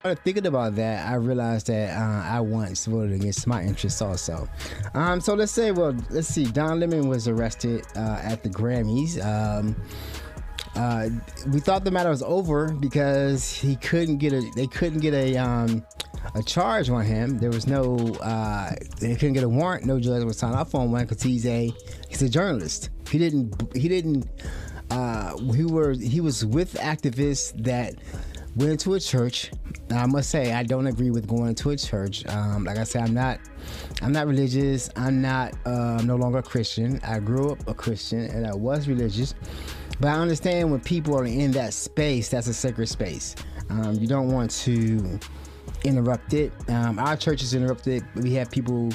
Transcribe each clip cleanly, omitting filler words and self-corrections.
started thinking about that, I realized that I once voted against my interests also. So let's see. Don Lemon was arrested at the Grammys. We thought the matter was over because they couldn't get a charge on him. There was no, they couldn't get a warrant. No judge would sign off on one because he's a journalist. He was with activists that went into a church. Now, I must say I don't agree with going into a church. Like I said, I'm not religious. I'm no longer a Christian. I grew up a Christian and I was religious. But I understand when people are in that space, that's a sacred space. You don't want to interrupt it. Our church is interrupted. We have people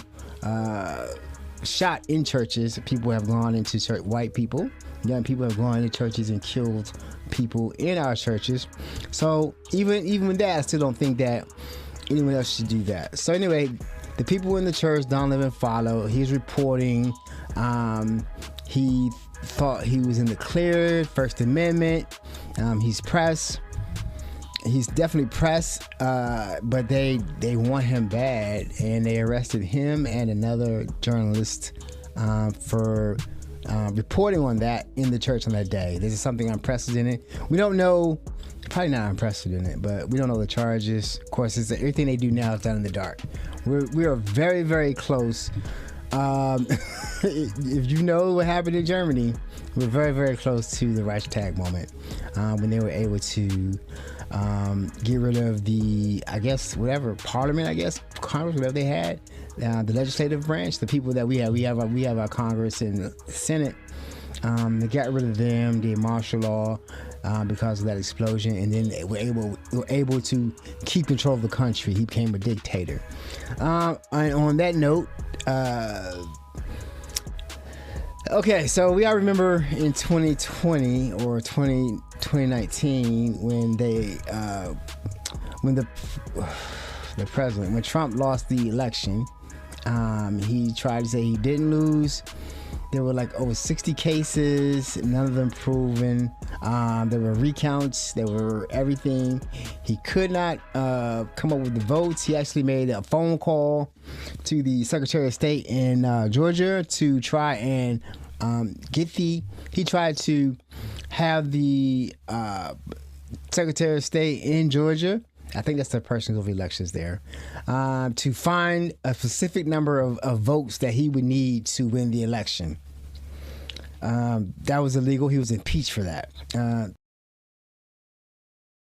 shot in churches. People have gone into church. White people, young people have gone into churches and killed people in our churches. So even with that, I still don't think that anyone else should do that. So anyway, the people in the church, Don Lemon followed. He's reporting. He thought he was in the clear, First Amendment. He's pressed. He's definitely pressed, but they want him bad, and they arrested him and another journalist for reporting on that in the church on that day. This is something unprecedented. We don't know, probably not unprecedented, but we don't know the charges. Of course, everything they do now is done in the dark. We are very, very close. If you know what happened in Germany, we're very, very close to the Reichstag moment, when they were able to get rid of the, Congress, whatever they had, the legislative branch, the people that we have our Congress and Senate. They got rid of them, did martial law because of that explosion, and then they were able to keep control of the country. He became a dictator. And on that note, okay, so we all remember in 2020 or 2019 when when Trump lost the election, he tried to say he didn't lose. There were like over 60 cases, none of them proven. There were recounts, there were everything. He could not come up with the votes. He actually made a phone call to the Secretary of State in Georgia to try and he tried to have the Secretary of State in Georgia, I think that's the person of elections there, to find a specific number of votes that he would need to win the election. That was illegal. He was impeached for that.